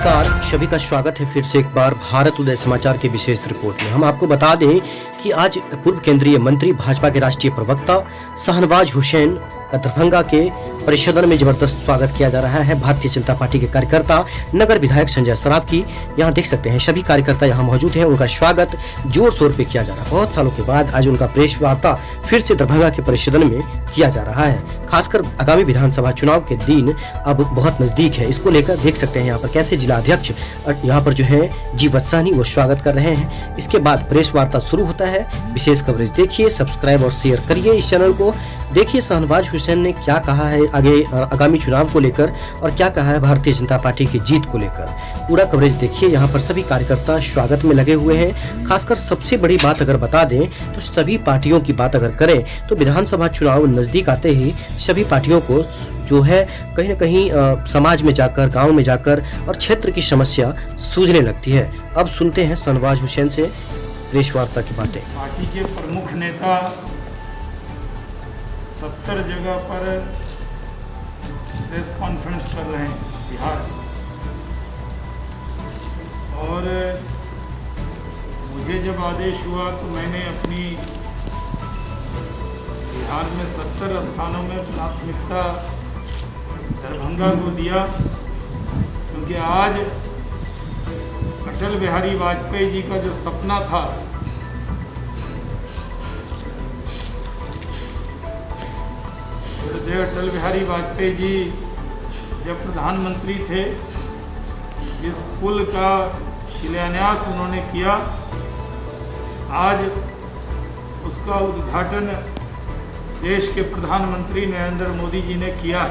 नमस्कार, सभी का स्वागत है फिर से एक बार भारत उदय समाचार के विशेष रिपोर्ट में। हम आपको बता दें कि आज पूर्व केंद्रीय मंत्री भाजपा के राष्ट्रीय प्रवक्ता शाहनवाज हुसैन का दरभंगा के परिषदन में जबरदस्त स्वागत किया जा रहा है। भारतीय जनता पार्टी के कार्यकर्ता नगर विधायक संजय सराफ की यहाँ देख सकते हैं, सभी कार्यकर्ता यहाँ मौजूद हैं। उनका स्वागत जोर शोर पे किया जा रहा है। बहुत सालों के बाद आज उनका प्रेस वार्ता फिर से दरभंगा के परिषदन में किया जा रहा है। खासकर आगामी विधानसभा चुनाव के दिन अब बहुत नजदीक है। इसको लेकर देख सकते हैं यहाँ पर कैसे जिला अध्यक्ष यहाँ पर जो है जी वत्सानी वो स्वागत कर रहे हैं। इसके बाद प्रेस वार्ता शुरू होता है। विशेष कवरेज देखिए, सब्सक्राइब और शेयर करिए इस चैनल को। देखिए शाहनवाज हुसैन ने क्या कहा है आगे आगामी चुनाव को लेकर और क्या कहा है भारतीय जनता पार्टी की जीत को लेकर। पूरा कवरेज देखिए। यहाँ पर सभी कार्यकर्ता स्वागत में लगे हुए हैं। खासकर सबसे बड़ी बात अगर बता दें तो सभी पार्टियों की बात अगर करें तो विधानसभा चुनाव नजदीक आते ही सभी पार्टियों को जो है कहीं न कहीं समाज में जाकर, गांव में जाकर और क्षेत्र की समस्या सूझने लगती है। अब सुनते हैं शाहनवाज हुसैन से प्रेस वार्ता की बातें। पार्टी के प्रमुख नेता 70 जगह पर प्रेस कॉन्फ्रेंस कर रहे हैं बिहार, और मुझे जब आदेश हुआ तो मैंने अपनी बिहार में 70 स्थानों में प्राथमिकता दरभंगा को दिया, क्योंकि आज अटल बिहारी वाजपेयी जी का जो सपना था अटल बिहारी वाजपेयी जी जब प्रधानमंत्री थे, जिस पुल का शिलान्यास उन्होंने किया, आज उसका उद्घाटन देश के प्रधानमंत्री नरेंद्र मोदी जी ने किया।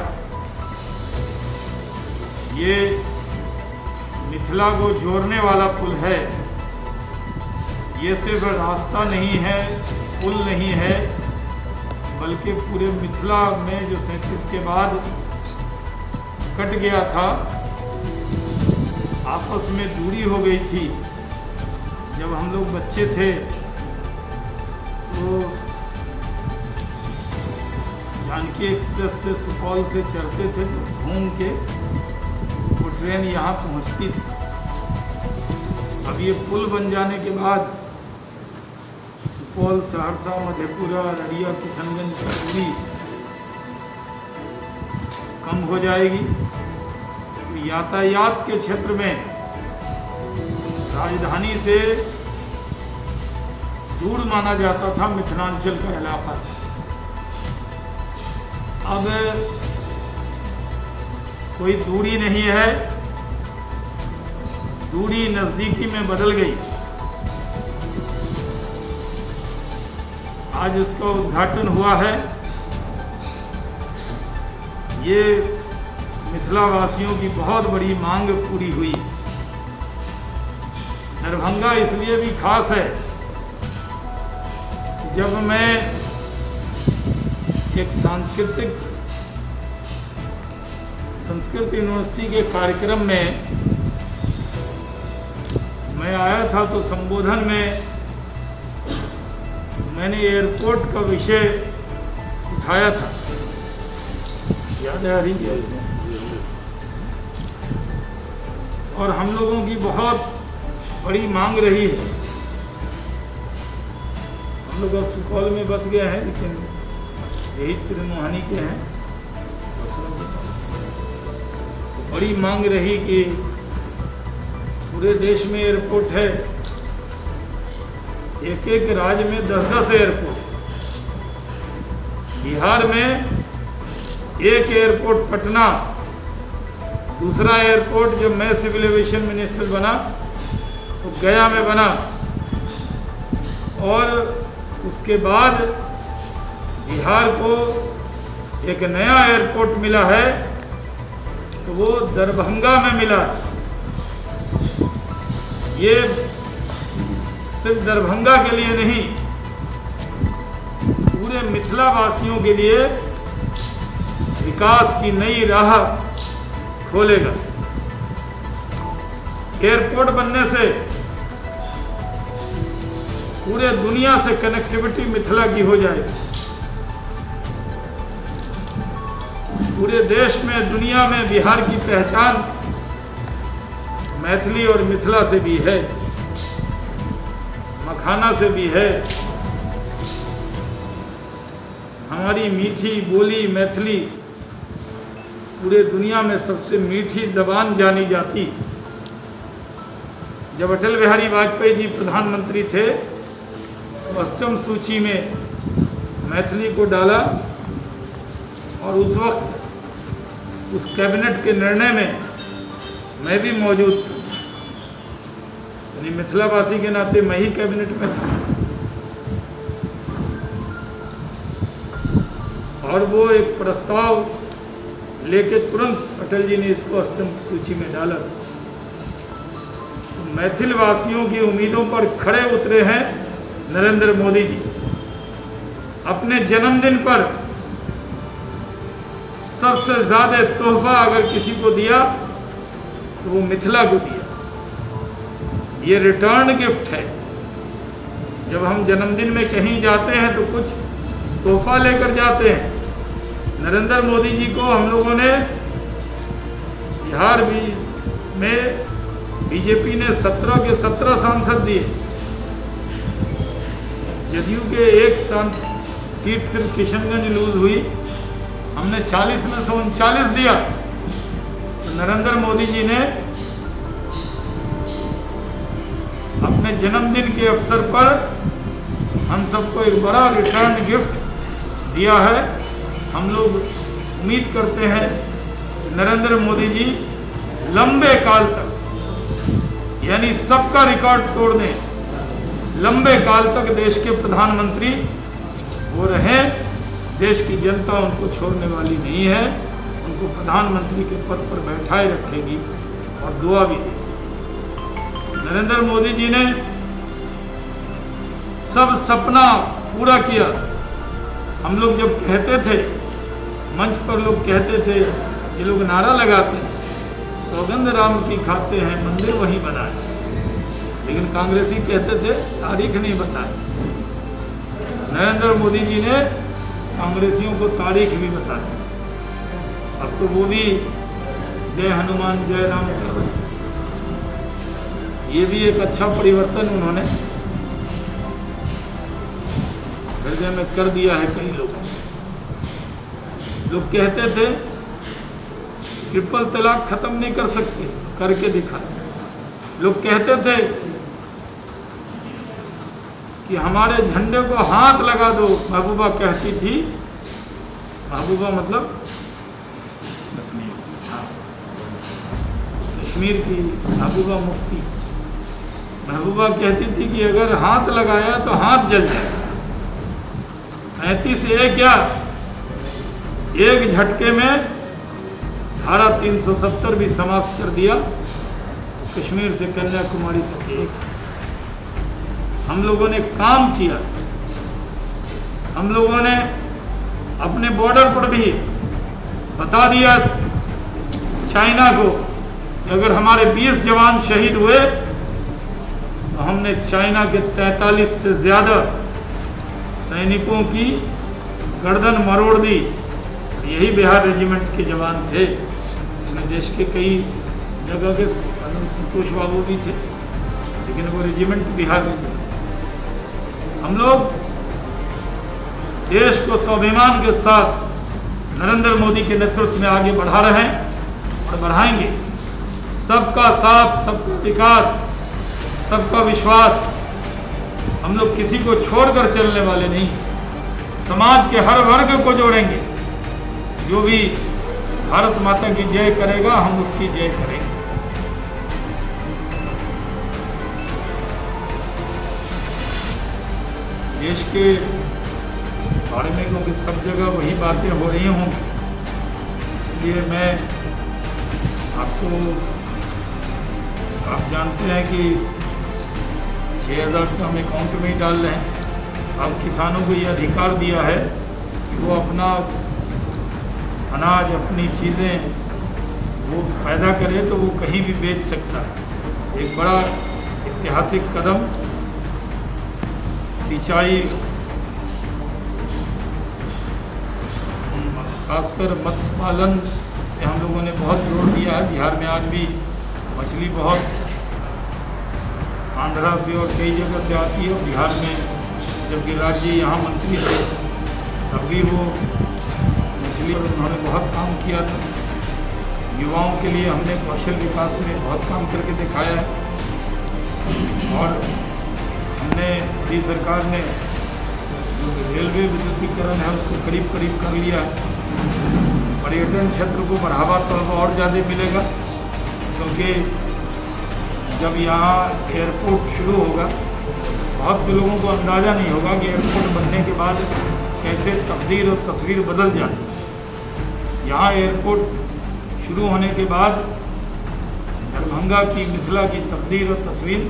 ये मिथिला को जोड़ने वाला पुल है। ये सिर्फ रास्ता नहीं है, पुल नहीं है, बल्कि पूरे मिथिला में जो 37 के बाद कट गया था, आपस में दूरी हो गई थी। जब हम लोग बच्चे थे तो जानकी एक्सप्रेस से सुपौल से चढ़ते थे तो घूम के वो ट्रेन यहाँ पहुँचती थी। अब ये पुल बन जाने के बाद सुपौल, सहरसा, मधेपुरा, अररिया, किशनगंज की दूरी कम हो जाएगी। तो यातायात के क्षेत्र में राजधानी से दूर माना जाता था मिथिलांचल का इलाका। अब कोई दूरी नहीं है, दूरी नजदीकी में बदल गई। आज उसका उद्घाटन हुआ है। ये मिथिला वासियों की बहुत बड़ी मांग पूरी हुई। दरभंगा इसलिए भी खास है, जब मैं एक संस्कृत यूनिवर्सिटी के कार्यक्रम में मैं आया था तो संबोधन में मैंने एयरपोर्ट का विषय उठाया था, याद है हरी? और हम लोगों की बहुत बड़ी मांग रही है। हम लोग अब सुपौल में बस गए हैं, लेकिन यही त्रिमोहानी के हैं। तो बड़ी मांग रही कि पूरे देश में एयरपोर्ट है, एक एक राज्य में 10-10 एयरपोर्ट। बिहार में एक एयरपोर्ट पटना, दूसरा एयरपोर्ट जब मैं सिविल एविएशन मिनिस्टर बना तो गया में बना, और उसके बाद बिहार को एक नया एयरपोर्ट मिला है तो वो दरभंगा में मिला। ये सिर्फ दरभंगा के लिए नहीं, पूरे मिथिला वासियों के लिए विकास की नई राह खोलेगा। एयरपोर्ट बनने से पूरे दुनिया से कनेक्टिविटी मिथिला की हो जाएगी। पूरे देश में, दुनिया में बिहार की पहचान मैथिली और मिथिला से भी है, मखाना से भी है। हमारी मीठी बोली मैथिली पूरे दुनिया में सबसे मीठी जबान जानी जाती। जब अटल बिहारी वाजपेयी जी प्रधानमंत्री थे तो अष्टम सूची में मैथिली को डाला और उस वक्त उस कैबिनेट के निर्णय में मैं भी मौजूद था, यानी मिथिलावासी के नाते मैं ही कैबिनेट में था। और वो एक प्रस्ताव लेके तुरंत अटल जी ने इसको अष्टम सूची में डाला। तो मैथिल वासियों की उम्मीदों पर खड़े उतरे हैं नरेंद्र मोदी जी। अपने जन्मदिन पर सबसे ज्यादा तोहफा अगर किसी को दिया तो वो मिथिला को दिया। ये रिटर्न गिफ्ट है। जब हम जन्मदिन में कहीं जाते हैं तो कुछ तोहफा लेकर जाते हैं। नरेंद्र मोदी जी को हम लोगों ने बिहार में बीजेपी ने 17 के 17 सांसद दिए। जदयू के एक सीट सिर्फ किशनगंज लूज हुई, हमने 40 में से 39 दिया। तो नरेंद्र मोदी जी ने अपने जन्मदिन के अवसर पर हम सबको एक बड़ा रिटर्न गिफ्ट दिया है। हम लोग उम्मीद करते हैं कि नरेंद्र मोदी जी लंबे काल तक, यानी सबका रिकॉर्ड तोड़ दें, लंबे काल तक देश के प्रधानमंत्री वो रहें। देश की जनता उनको छोड़ने वाली नहीं है, उनको प्रधानमंत्री के पद पर बैठाए रखेगी और दुआ भी देगी। नरेंद्र मोदी जी ने सब सपना पूरा किया। हम लोग जब कहते थे, मंच पर लोग कहते थे, ये लोग नारा लगाते हैं, सौगंध राम की खाते हैं मंदिर वहीं बनाए, लेकिन कांग्रेसी कहते थे तारीख नहीं बताए। नरेंद्र मोदी जी ने कांग्रेसियों को तारीख भी बताई। अब तो वो भी जय हनुमान जय राम कर रहे हैं। ये भी एक अच्छा परिवर्तन उन्होंने हृदय में कर दिया है। कई लोग कहते थे ट्रिपल तलाक खत्म नहीं कर सकते, करके दिखाए। लोग कहते थे कि हमारे झंडे को हाथ लगा दो। महबूबा कहती थी, महबूबा मतलब कश्मीर की महबूबा मुफ्ती। महबूबा कहती थी कि अगर हाथ लगाया तो हाथ जल जाए। 35 ए क्या, एक झटके में धारा 370 भी समाप्त कर दिया। कश्मीर से कन्याकुमारी तक एक हम लोगों ने काम किया। हम लोगों ने अपने बॉर्डर पर भी बता दिया चाइना को कि अगर हमारे 20 जवान शहीद हुए तो हमने चाइना के 43 से ज्यादा सैनिकों की गर्दन मरोड़ दी। यही बिहार रेजिमेंट के जवान थे। इसमें देश के कई जगह के संतोष बाबू भी थे, लेकिन वो रेजिमेंट बिहार रेजिमेंट। हम लोग देश को स्वाभिमान के साथ नरेंद्र मोदी के नेतृत्व में आगे बढ़ा रहे हैं और बढ़ाएंगे। सबका साथ, सबका विकास, सबका विश्वास। हम लोग किसी को छोड़कर चलने वाले नहीं। समाज के हर वर्ग को जोड़ेंगे। जो भी भारत माता की जय करेगा, हम उसकी जय करेंगे। देश के बारे में क्योंकि सब जगह वही बातें हो रही हों, इसलिए मैं आपको, आप जानते हैं कि 6,000 का हम अकाउंट में ही डाल रहे हैं। अब किसानों को ये अधिकार दिया है कि वो अपना अनाज, अपनी चीज़ें वो पैदा करे तो वो कहीं भी बेच सकता है। एक बड़ा ऐतिहासिक कदम। सिंचाई, खासकर मत्स्य पालन पे हम लोगों ने बहुत जोर दिया है। बिहार में आज भी मछली बहुत आंध्रा से और कई जगह से आती है। बिहार में जब गिरिराज जी यहाँ मंत्री थे तब भी वो मछली और उन्होंने बहुत काम किया था। युवाओं के लिए हमने कौशल विकास में बहुत काम करके दिखाया है और हमने भी सरकार ने जो रेलवे विद्युतीकरण है उसको करीब करीब कर लिया है। पर्यटन क्षेत्र को बढ़ावा तो अब और ज़्यादा मिलेगा, क्योंकि जब यहाँ एयरपोर्ट शुरू होगा बहुत से लोगों को अंदाज़ा नहीं होगा कि एयरपोर्ट बनने के बाद कैसे तकदीर और तस्वीर बदल जाती है। यहाँ एयरपोर्ट शुरू होने के बाद दरभंगा की, मिथिला की तकदीर और तस्वीर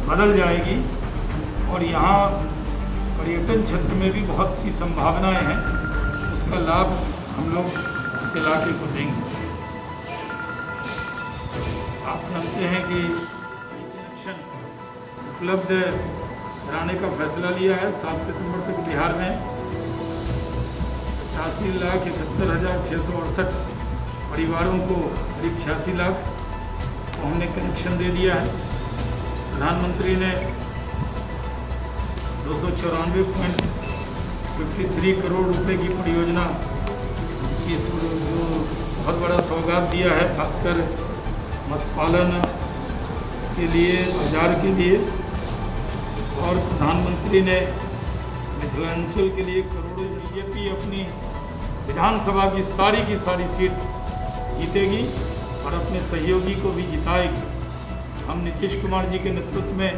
बदल जाएगी और यहाँ पर्यटन क्षेत्र में भी बहुत सी संभावनाएं हैं। उसका लाभ हम लोग इस इलाके को देंगे। आप जानते हैं कि कनेक्शन उपलब्ध कराने का फैसला लिया है। 7 सितंबर तक बिहार में 85,71,668 परिवारों को करीब 86 लाख को हमने कनेक्शन दे दिया है। प्रधानमंत्री ने 294.53 करोड़ रुपए की परियोजना की जो बहुत बड़ा सौगात दिया है, खासकर मत्स्य पालन के लिए, बाजार के लिए। और प्रधानमंत्री ने मिथिलांचल के लिए करोड़ों, बीजेपी अपनी विधानसभा की सारी सीट जीतेगी और अपने सहयोगी को भी जिताएगी। हम नीतीश कुमार जी के नेतृत्व में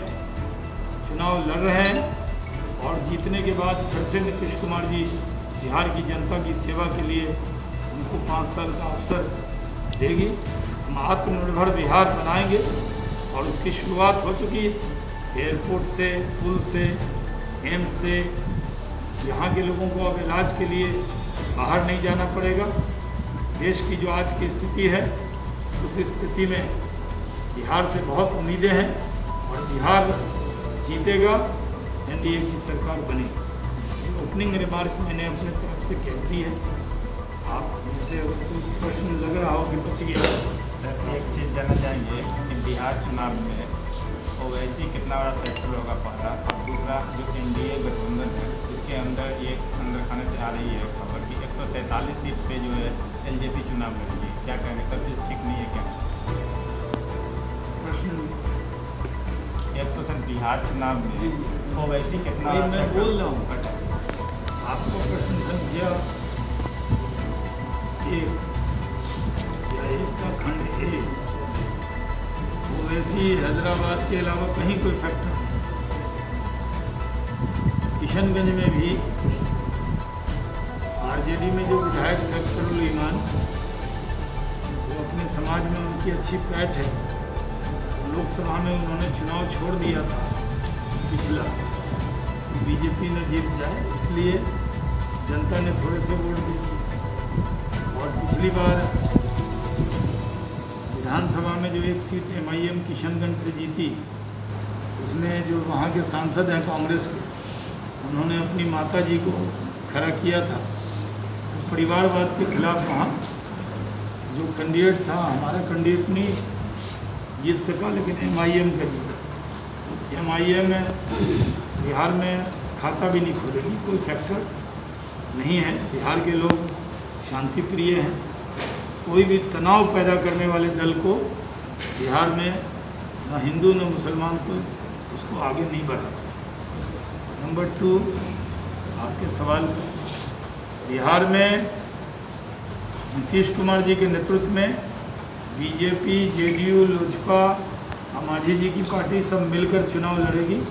चुनाव लड़ रहे हैं और जीतने के बाद फिर से नीतीश कुमार जी बिहार की जनता की सेवा के लिए उनको 5 साल का अवसर देगी। हम आत्मनिर्भर बिहार बनाएंगे और उसकी शुरुआत हो चुकी है। एयरपोर्ट से, पुल से, एम्स से यहाँ के लोगों को अब इलाज के लिए बाहर नहीं जाना पड़ेगा। देश की जो आज की स्थिति है उस स्थिति में बिहार से बहुत उम्मीदें हैं और बिहार जीतेगा, एनडीए की सरकार बनेगी। ये ओपनिंग रिमार्क मैंने अपने तरफ से कह दी है। आप मुझसे अगर कोई प्रश्न लग रहा हो कि बच गया। सर, एक चीज़ जानना चाहेंगे कि बिहार चुनाव में ओवैसी कितना बड़ा फैक्टर होगा पहला, और दूसरा जो एनडीए गठबंधन है उसके अंदर ये अंदर खाने से आ रही है खबर कि 143 सीट पे जो है एलजेपी चुनाव लड़ेगी। क्या कहेंगे, सब चीज़ ठीक नहीं है क्या? प्रश्न एक तो सर बिहार चुनाव में ओवैसी कितना मैं बड़ा factor- बोल रहा हूँ आपका प्रश्न संख्या एक या एक का खंड एक, ओवैसी हैदराबाद के अलावा कहीं कोई फैक्टर नहीं। किशनगंज में भी आरजेडी में जो विधायक थे अख्तरुल ईमान, वो अपने समाज में उनकी अच्छी पैठ है। लोकसभा में उन्होंने चुनाव छोड़ दिया था पिछला, बीजेपी ने जीत जाए इसलिए जनता ने थोड़े से वोट दिए। और पिछली बार विधानसभा में जो एक सीट एमआईएम किशनगंज से जीती, उसने जो वहाँ के सांसद हैं कांग्रेस के, उन्होंने अपनी माता जी को खड़ा किया था। तो परिवारवाद के खिलाफ वहाँ जो कैंडिडेट था, हमारा कैंडिडेट नहीं जीत सका, लेकिन एमआईएम का जीता। एमआईएम बिहार में खाता भी नहीं खोलेगी, कोई फैक्टर नहीं है। बिहार के लोग शांति प्रिय हैं। कोई भी तनाव पैदा करने वाले दल को बिहार में न हिंदू न मुसलमान को उसको आगे नहीं बढ़ा। नंबर 2, आपके सवाल पर, बिहार में नीतीश कुमार जी के नेतृत्व में बीजेपी, जेडीयू, लोजपा, मांझी जी की पार्टी सब मिलकर चुनाव लड़ेगी।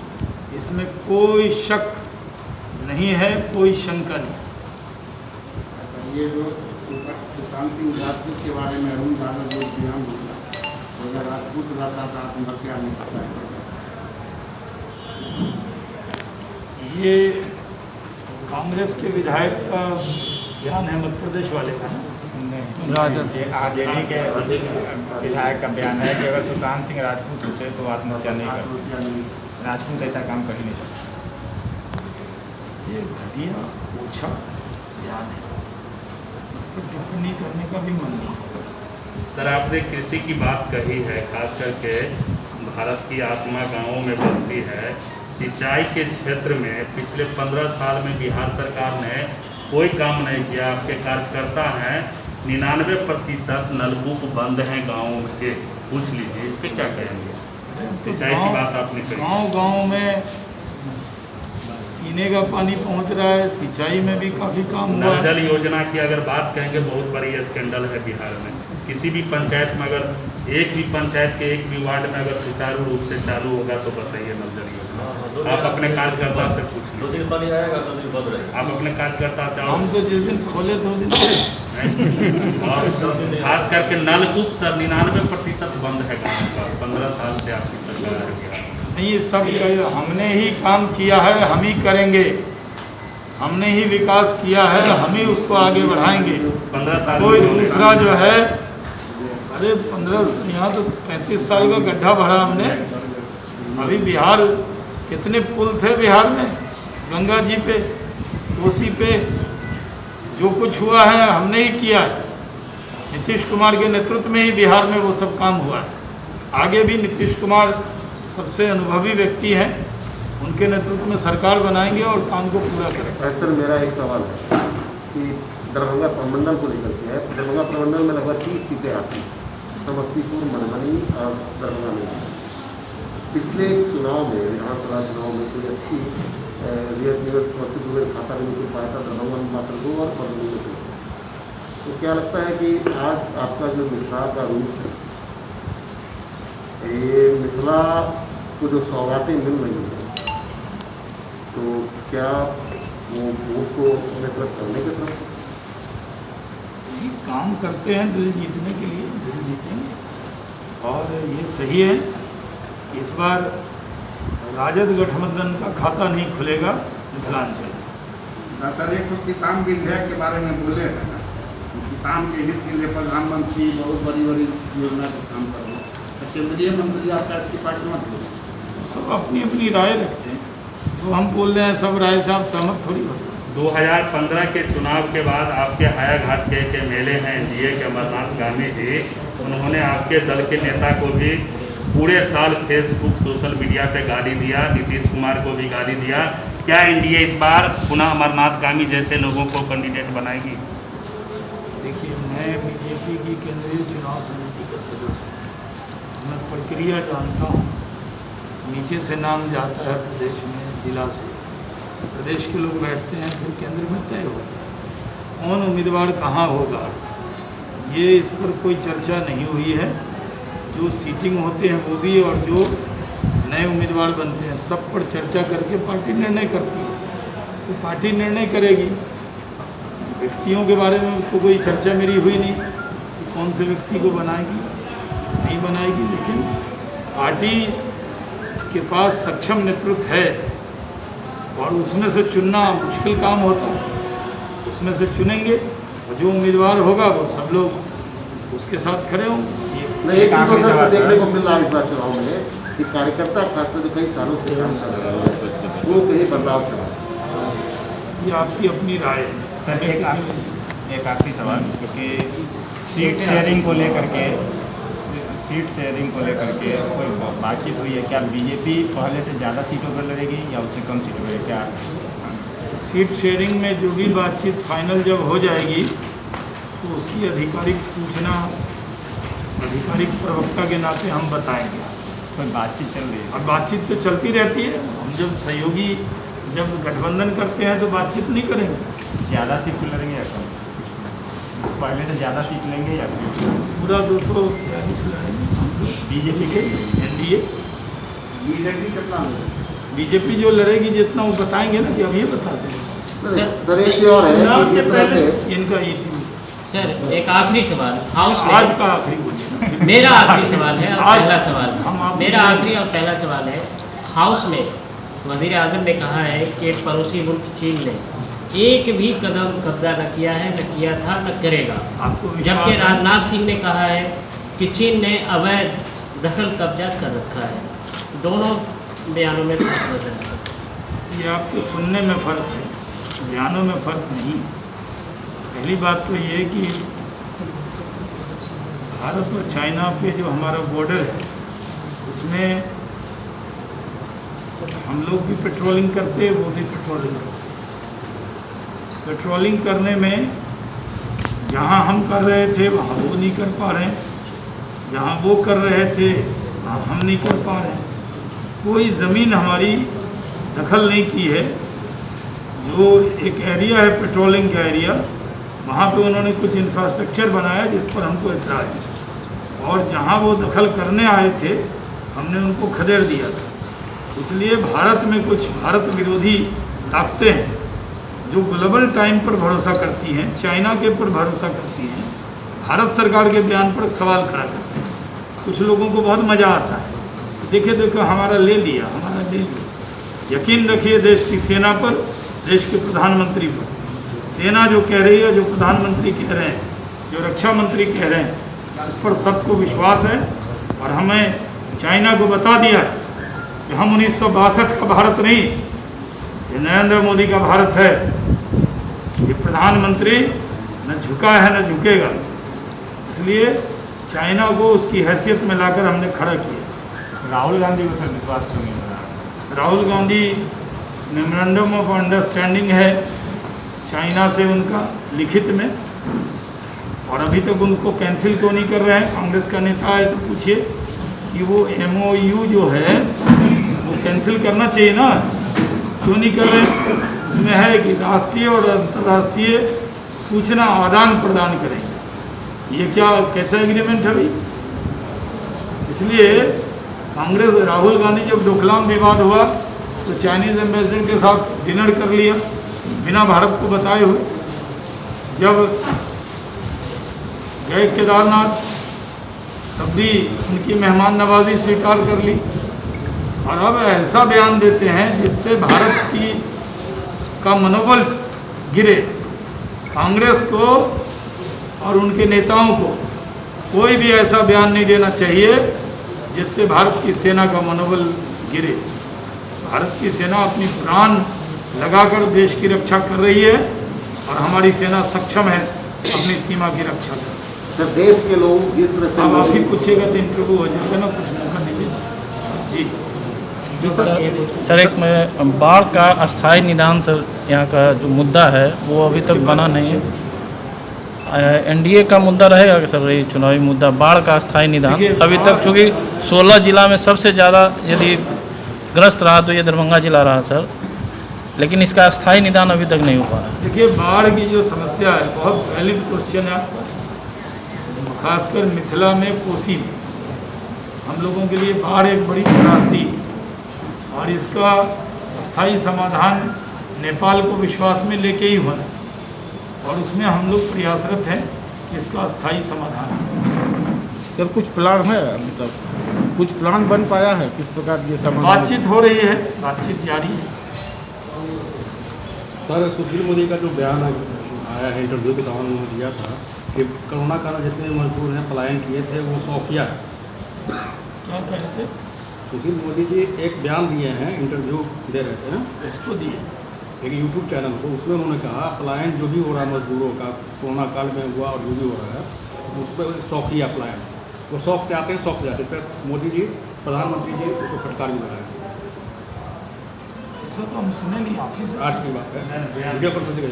इसमें कोई शक नहीं है, कोई शंका नहीं। ये जो सुशांत सिंह राजपूत के बारे में अरुण यादव जो बयान हुआ, अगर राजपूत रहता था तो क्या नहीं पता है। ये कांग्रेस के विधायक का बयान है, मध्य प्रदेश वाले का ना? राजद ये आरजेडी के विधायक का बयान है कि अगर सुशांत सिंह राजपूत होते तो आत्महत्या नहीं करते। राजपूत ऐसा काम कर ही नहीं सकते। ये घटिया ओछा बयान है, इस पर टिप्पणी करने का भी मन नहीं। सर, आपने कृषि की बात कही है, खास करके भारत की आत्मा गांवों में बसती है। सिंचाई के क्षेत्र में पिछले 15 साल में बिहार सरकार ने कोई काम नहीं किया। आपके कार्यकर्ता हैं, 99% नलकूप बंद हैं गाँवों के। पूछ लीजिए, इस पर क्या कहेंगे? सिंचाई की बात आपने कही। गांव में पीने का पानी पहुंच रहा है, सिंचाई में भी काफ़ी काम हुआ नल है। जल योजना की अगर बात कहेंगे, बहुत बड़ी स्कैंडल है बिहार में। किसी भी पंचायत में अगर एक भी पंचायत के एक भी वार्ड में अगर सुचारू रूप से चालू होगा तो बताइए नल जल योजना। आप अपने कार्यकर्ता से पूछिए, 2 दिन पानी आएगा, 2 दिन बंद रहेगा। आप अपने कार्यकर्ता से हम तो जिस दिन खोले 2 दिन और खास करके नलकूप सर 99% बंद है गाँव का। 15 साल से आपकी सरकार है बिहार में। नहीं, ये सब हमने ही काम किया है, हम ही करेंगे। हमने ही विकास किया है, हम ही उसको आगे बढ़ाएंगे। 15 साल कोई दूसरा जो है, अरे 15 यहाँ तो 35 साल का गड्ढा भरा हमने। अभी बिहार कितने पुल थे बिहार में, गंगा जी पे, कोसी पे, जो कुछ हुआ है हमने ही किया है। नीतीश कुमार के नेतृत्व में ही बिहार में वो सब काम हुआ है। आगे भी नीतीश कुमार सबसे अनुभवी व्यक्ति हैं, उनके नेतृत्व में सरकार बनाएंगे और काम को पूरा करेंगे। सर, मेरा एक सवाल है कि दरभंगा प्रमंडल को लेकर के है। दरभंगा प्रमंडल में लगभग 30 सीटें आती हैं, समस्तीपुर, मधुबनी और दरभंगा में। पिछले चुनाव में, विधानसभा चुनाव में कोई अच्छी रिजल्ट समस्तीपुर में खाता नहीं मिल पाया था, दरभंगा में मात्र 2 और मधुबनी में 2। तो क्या लगता है कि आज आपका जो मिथिला का रूप है, ये मिथिला को जो सौगातें मिल रही हैं, तो क्या वो वोट को अपने तरफ करने की तरफ ये काम करते हैं दिल जीतने के लिए, दिल जीतेंगे। और ये सही है, इस बार राजद गठबंधन का खाता नहीं खुलेगा मिथिलांचल। सर, एक तो किसान विधेयक के बारे में बोले हैं ना, किसान के हित के लिए प्रधानमंत्री बहुत बड़ी बड़ी योजना का काम कर रहे हैं। तो केंद्रीय मंत्री आपका इसकी पार्टी मत लो। सब अपनी अपनी राय रखते हैं, जो हम बोल रहे हैं सब राय से आप सहमत थोड़ी होते हैं। 2015 के चुनाव के बाद आपके हायाघाट के एक एमएलए हैं एनडीए के अमरनाथ गामी जी, उन्होंने आपके दल के नेता को भी पूरे साल फेसबुक सोशल मीडिया पे गाली दिया, नीतीश कुमार को भी गाली दिया। क्या एनडीए इस बार पुनः अमरनाथ गामी जैसे लोगों को कैंडिडेट बनाएगी? देखिए, मैं बीजेपी की केंद्रीय चुनाव समिति का सदस्य हूँ, मैं प्रक्रिया जानता हूँ। नीचे से नाम जाता है प्रदेश में, जिला से, प्रदेश के लोग बैठते हैं, फिर केंद्र में तय होता है कौन उम्मीदवार कहाँ होगा। ये इस पर कोई चर्चा नहीं हुई है। जो सीटिंग होते हैं वो भी, और जो नए उम्मीदवार बनते हैं, सब पर चर्चा करके पार्टी निर्णय करती है। तो पार्टी निर्णय करेगी। व्यक्तियों के बारे में तो कोई चर्चा मेरी हुई नहीं कि कौन से व्यक्ति को बनाएगी, नहीं बनाएगी। लेकिन पार्टी के पास सक्षम नेतृत्व है और उसमें से चुनना मुश्किल काम होता है। उसमें से चुनेंगे और जो उम्मीदवार होगा वो सब लोग उसके साथ खड़े होंगे। नहीं, एक चीज़ तो सर देखने को मिल रहा है इस बार चुनाव में कि कार्यकर्ता खासकर जो कई सालों से काम कर रहे हैं वो कहीं बदलाव चला। ये आपकी अपनी राय है। सर, एक आखिरी सवाल, क्योंकि सीट शेयरिंग को लेकर के कोई बातचीत हुई है क्या? बीजेपी पहले से ज़्यादा सीटों पर लड़ेगी या उससे कम सीटों पर? क्या सीट शेयरिंग में जो भी बातचीत फाइनल जब हो जाएगी तो उसकी आधिकारिक सूचना आधिकारिक प्रवक्ता के नाते हम बताएंगे। कोई बातचीत चल रही है? और बातचीत तो चलती रहती है। हम जब सहयोगी जब गठबंधन करते हैं तो बातचीत नहीं करेंगे। ज़्यादा सीट पर लड़ेंगे या कम? पहले से ज़्यादा सीट लेंगे या फिर पूरा 243 लड़ेंगे बीजेपी के? एनडीए बीजेपी कितना बीजेपी जो लड़ेगी जितना वो बताएंगे ना, कि अभी बता देंगे। सर, एक चीज़ और है कि जिस तरह से इनका ये थी। सर, एक आखिरी सवाल हाउस में। आज का आखिरी कुछ मेरा आखिरी सवाल है और आज पहला सवाल हम आप मेरा आखिरी और पहला सवाल है। हाउस में वज़ीर आज़म ने कहा है कि पड़ोसी मुल्क चीन ने एक भी कदम कब्जा न किया है, न किया था, न करेगा। आपको जबकि राजनाथ सिंह ने कहा है कि चीन ने अवैध दखल कब्जा कर रखा है। दोनों बयानों में फर्क नजर आता है। ये आपके सुनने में फ़र्क है, बयानों में फ़र्क नहीं। पहली बात तो ये कि भारत और चाइना पे जो हमारा बॉर्डर है उसमें हम लोग भी पेट्रोलिंग करते, वो भी पेट्रोलिंग करते। पेट्रोलिंग करने में जहाँ हम कर रहे थे वहाँ वो नहीं कर पा रहे हैं, जहाँ वो कर रहे थे वहाँ हम नहीं कर पा रहे हैं। कोई ज़मीन हमारी दखल नहीं की है। जो एक एरिया है पेट्रोलिंग का एरिया, वहाँ पे उन्होंने कुछ इंफ्रास्ट्रक्चर बनाया जिस पर हमको इतराज़ है, और जहाँ वो दखल करने आए थे हमने उनको खदेड़ दिया था। इसलिए भारत में कुछ भारत विरोधी ताकतें हैं जो ग्लोबल टाइम पर भरोसा करती हैं, चाइना के पर भरोसा करती हैं, भारत सरकार के बयान पर सवाल खड़ा करते हैं। कुछ लोगों को बहुत मज़ा आता है, देखो हमारा ले लिया, हमारा ले लिया। यकीन रखिए देश की सेना पर, देश के प्रधानमंत्री पर। सेना जो कह रही है, जो प्रधानमंत्री कह रहे हैं, जो रक्षा मंत्री कह रहे हैं, उस पर सबको विश्वास है। और हमें चाइना को बता दिया है कि हम 1962 का भारत नहीं, ये नरेंद्र मोदी का भारत है। ये प्रधानमंत्री न झुका है न झुकेगा। इसलिए चाइना को उसकी हैसियत में लाकर हमने खड़ा किया। राहुल गांधी को सर विश्वास क्यों नहीं हो रहा? Rahul Gandhi memorandum of understanding है चाइना से उनका लिखित में, और अभी तक उनको कैंसिल क्यों नहीं कर रहे हैं? कांग्रेस का नेता है तो पूछिए कि वो MOU जो है वो कैंसिल करना चाहिए ना, क्यों नहीं कर रहे? उसमें है कि राष्ट्रीय और अंतर्राष्ट्रीय सूचना आदान प्रदान करें। ये क्या कैसा एग्रीमेंट है भाई? इसलिए कांग्रेस, राहुल गांधी जब डोकलाम विवाद हुआ तो चाइनीज़ एम्बेसडर के साथ डिनर कर लिया बिना भारत को बताए हुए। जब गए केदारनाथ तब भी उनकी मेहमान नवाजी स्वीकार कर ली, और अब ऐसा बयान देते हैं जिससे भारत की का मनोबल गिरे। कांग्रेस को और उनके नेताओं को कोई भी ऐसा बयान नहीं देना चाहिए जिससे भारत की सेना का मनोबल गिरे। भारत की सेना अपनी प्राण लगाकर देश की रक्षा कर रही है, और हमारी सेना सक्षम है अपनी सीमा की रक्षा कर। सर, देश के लोग जिस तरह से अब आप ही पूछिएगा तो इंटरव्यू हो जाएगा ना, कुछ मौका दीजिए जी। सर, एक में बाढ़ का अस्थायी निदान सर, यहाँ का जो मुद्दा है वो अभी तक बना नहीं है। NDA का मुद्दा रहेगा सर ये चुनावी मुद्दा, बाढ़ का अस्थायी निदान? अभी तक चूँकि 16 जिला में सबसे ज़्यादा यदि ग्रस्त रहा तो ये दरभंगा जिला रहा सर, लेकिन इसका अस्थायी निदान अभी तक नहीं हो पा रहा। देखिए, बाढ़ की जो समस्या है बहुत वैलिड क्वेश्चन है, खासकर मिथिला में, कोसी में। हम लोगों के लिए बाढ़ एक बड़ी त्रासदी, और इसका अस्थायी समाधान नेपाल को विश्वास में लेके ही होना, और उसमें हम लोग प्रयासरत हैं कि इसका अस्थायी समाधान। सर, कुछ प्लान है अभी तक? कुछ प्लान बन पाया है किस प्रकार ये समाधान? बातचीत हो रही है, बातचीत जारी है। सर, सुशील मोदी का जो बयान आया है इंटरव्यू के दौरान उन्होंने दिया था कि कोरोना काल जितने मजदूर हैं पलायन किए थे वो शौकिया है। क्या कह रहे थे? सुशील मोदी जी एक बयान दिए हैं, इंटरव्यू दे रहे थे ना, इसको दिए एक यूट्यूब चैनल को, उसमें उन्होंने कहा पलायन जो भी हो रहा है मजदूरों का कोरोना काल में हुआ और जो भी हो रहा है उस पर शौकिया पलायन, वो शौक से आते हैं, शौक से जाते हैं। फिर मोदी जी, प्रधानमंत्री जी उसको फटकार भी लगाए। ऐसा तो हम सुने नहीं, आप ही से आज की बात है, वीडियो कॉन्फ्रेंसिंग।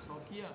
शौकिया